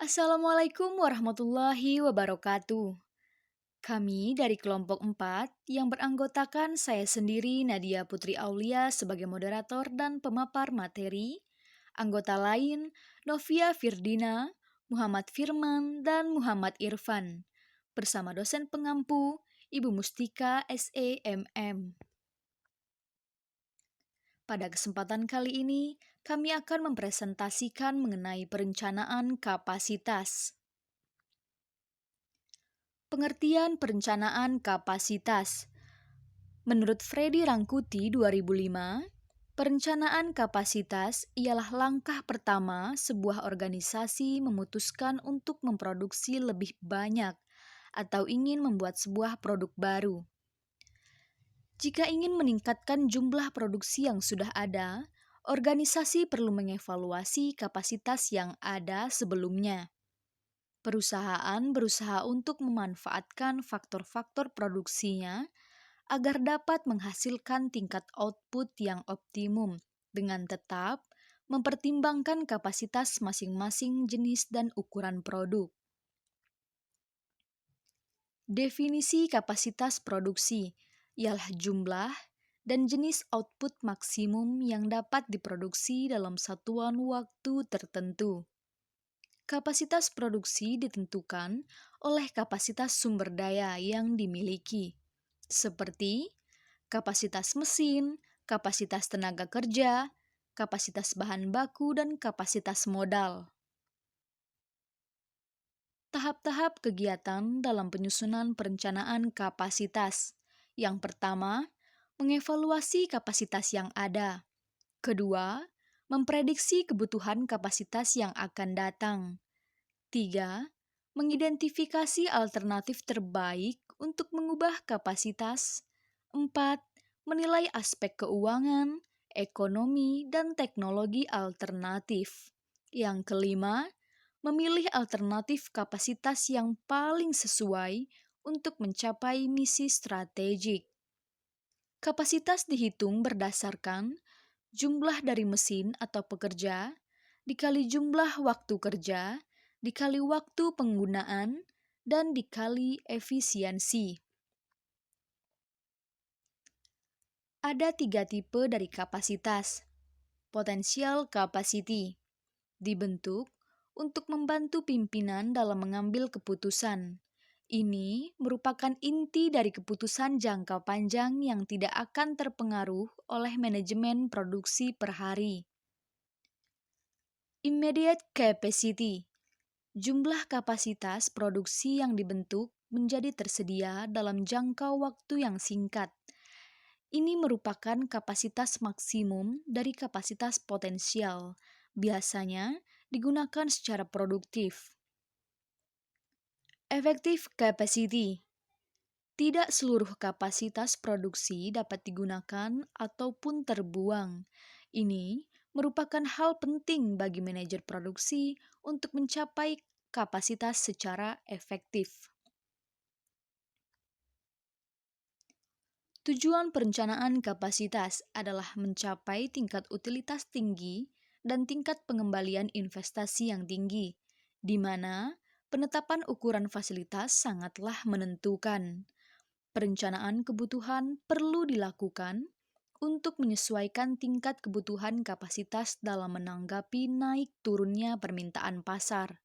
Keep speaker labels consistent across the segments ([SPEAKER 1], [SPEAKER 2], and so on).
[SPEAKER 1] Assalamualaikum warahmatullahi wabarakatuh. Kami dari kelompok 4 yang beranggotakan saya sendiri Nadia Putri Aulia sebagai moderator dan pemapar materi, anggota lain Novia Firdina, Muhammad Firman, dan Muhammad Irfan, bersama dosen pengampu Ibu Mustika SEMM. Pada kesempatan kali ini, kami akan mempresentasikan mengenai perencanaan kapasitas. Pengertian perencanaan kapasitas. Menurut Freddy Rangkuti 2005, perencanaan kapasitas ialah langkah pertama sebuah organisasi memutuskan untuk memproduksi lebih banyak atau ingin membuat sebuah produk baru. Jika ingin meningkatkan jumlah produksi yang sudah ada, organisasi perlu mengevaluasi kapasitas yang ada sebelumnya. Perusahaan berusaha untuk memanfaatkan faktor-faktor produksinya agar dapat menghasilkan tingkat output yang optimum dengan tetap mempertimbangkan kapasitas masing-masing jenis dan ukuran produk. Definisi kapasitas produksi ialah jumlah dan jenis output maksimum yang dapat diproduksi dalam satuan waktu tertentu. Kapasitas produksi ditentukan oleh kapasitas sumber daya yang dimiliki, seperti kapasitas mesin, kapasitas tenaga kerja, kapasitas bahan baku, dan kapasitas modal. Tahap-tahap kegiatan dalam penyusunan perencanaan kapasitas. Yang pertama, mengevaluasi kapasitas yang ada. Kedua, memprediksi kebutuhan kapasitas yang akan datang. 3. Mengidentifikasi alternatif terbaik untuk mengubah kapasitas. 4. Menilai aspek keuangan, ekonomi, dan teknologi alternatif. Yang kelima, memilih alternatif kapasitas yang paling sesuai untuk mencapai misi strategik. Kapasitas dihitung berdasarkan jumlah dari mesin atau pekerja dikali jumlah waktu kerja dikali waktu penggunaan, dan dikali efisiensi. Ada 3 tipe dari kapasitas. Potential capacity dibentuk untuk membantu pimpinan dalam mengambil keputusan. Ini merupakan inti dari keputusan jangka panjang yang tidak akan terpengaruh oleh manajemen produksi per hari. Immediate capacity jumlah kapasitas produksi yang dibentuk menjadi tersedia dalam jangka waktu yang singkat. Ini merupakan kapasitas maksimum dari kapasitas potensial, biasanya digunakan secara produktif. Effective capacity tidak seluruh kapasitas produksi dapat digunakan ataupun terbuang. Ini merupakan hal penting bagi manajer produksi untuk mencapai kapasitas secara efektif. Tujuan perencanaan kapasitas adalah mencapai tingkat utilitas tinggi dan tingkat pengembalian investasi yang tinggi, di mana penetapan ukuran fasilitas sangatlah menentukan. Perencanaan kebutuhan perlu dilakukan untuk menyesuaikan tingkat kebutuhan kapasitas dalam menanggapi naik turunnya permintaan pasar.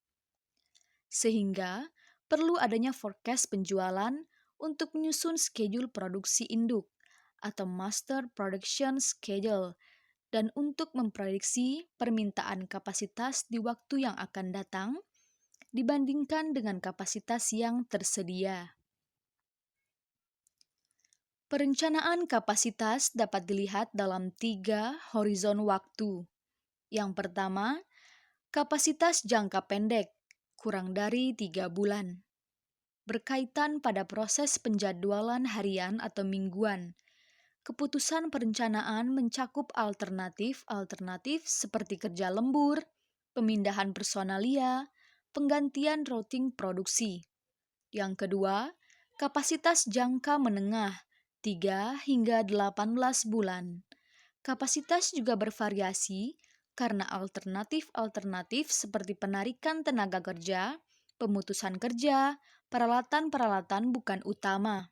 [SPEAKER 1] Sehingga perlu adanya forecast penjualan untuk menyusun schedule produksi induk atau master production schedule dan untuk memprediksi permintaan kapasitas di waktu yang akan datang dibandingkan dengan kapasitas yang tersedia. Perencanaan kapasitas dapat dilihat dalam 3 horizon waktu. Yang pertama, kapasitas jangka pendek, kurang dari 3 bulan. Berkaitan pada proses penjadwalan harian atau mingguan. Keputusan perencanaan mencakup alternatif seperti kerja lembur, pemindahan personalia, penggantian routing produksi. Yang kedua, kapasitas jangka menengah, 3 hingga 18 bulan. Kapasitas juga bervariasi karena alternatif-alternatif seperti penarikan tenaga kerja, pemutusan kerja, peralatan-peralatan bukan utama.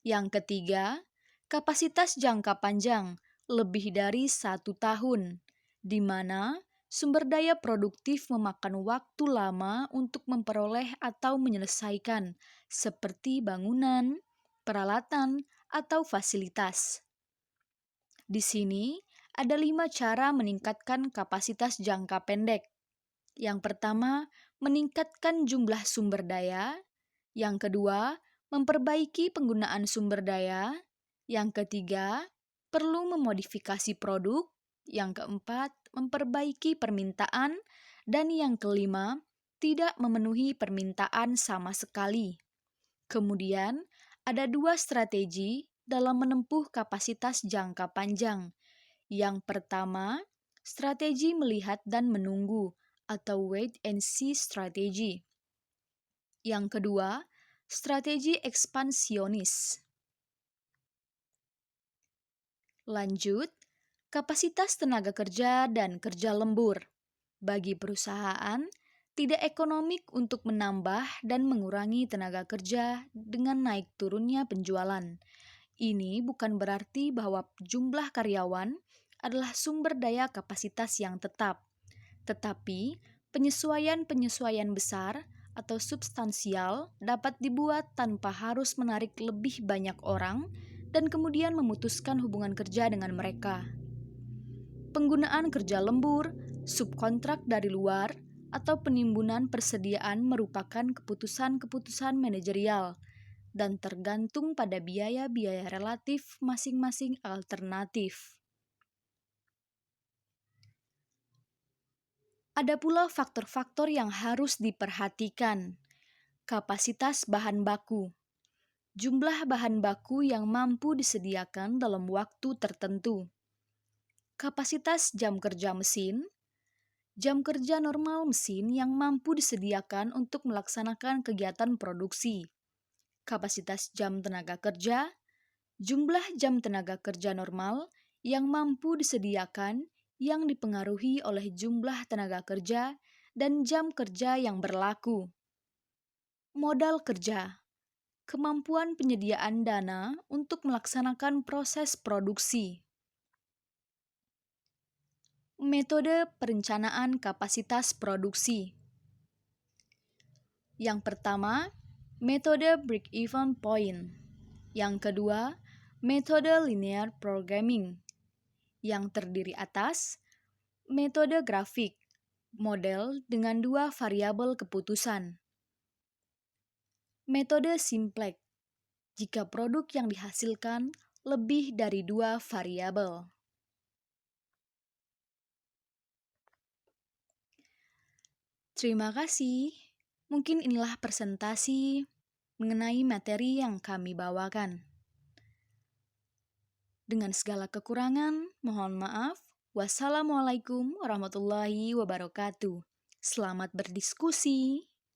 [SPEAKER 1] Yang ketiga, kapasitas jangka panjang lebih dari 1 tahun, di mana sumber daya produktif memakan waktu lama untuk memperoleh atau menyelesaikan, seperti bangunan, peralatan, atau fasilitas. Di sini ada 5 cara meningkatkan kapasitas jangka pendek. Yang pertama, meningkatkan jumlah sumber daya. Yang kedua, memperbaiki penggunaan sumber daya. Yang ketiga, perlu memodifikasi produk. Yang keempat, memperbaiki permintaan. Dan yang kelima, tidak memenuhi permintaan sama sekali. Kemudian, ada 2 strategi dalam menempuh kapasitas jangka panjang. Yang pertama, strategi melihat dan menunggu atau wait and see strategy. Yang kedua, strategi ekspansionis. Lanjut, kapasitas tenaga kerja dan kerja lembur. Bagi perusahaan, tidak ekonomik untuk menambah dan mengurangi tenaga kerja dengan naik turunnya penjualan. Ini bukan berarti bahwa jumlah karyawan adalah sumber daya kapasitas yang tetap, tetapi penyesuaian-penyesuaian besar atau substansial dapat dibuat tanpa harus menarik lebih banyak orang dan kemudian memutuskan hubungan kerja dengan mereka. Penggunaan kerja lembur, subkontrak dari luar, atau penimbunan persediaan merupakan keputusan-keputusan manajerial dan tergantung pada biaya-biaya relatif masing-masing alternatif. Ada pula faktor-faktor yang harus diperhatikan. Kapasitas bahan baku. Jumlah bahan baku yang mampu disediakan dalam waktu tertentu. Kapasitas jam kerja mesin. Jam kerja normal mesin yang mampu disediakan untuk melaksanakan kegiatan produksi. Kapasitas jam tenaga kerja. Jumlah jam tenaga kerja normal yang mampu disediakan yang dipengaruhi oleh jumlah tenaga kerja dan jam kerja yang berlaku. Modal kerja. Kemampuan penyediaan dana untuk melaksanakan proses produksi. Metode perencanaan kapasitas produksi. Yang pertama, metode break-even point. Yang kedua, metode linear programming. Yang terdiri atas metode grafik, model dengan 2 variabel keputusan. Metode simplex, jika produk yang dihasilkan lebih dari 2 variabel. Terima kasih. Mungkin inilah presentasi mengenai materi yang kami bawakan. Dengan segala kekurangan, mohon maaf. Wassalamualaikum warahmatullahi wabarakatuh. Selamat berdiskusi.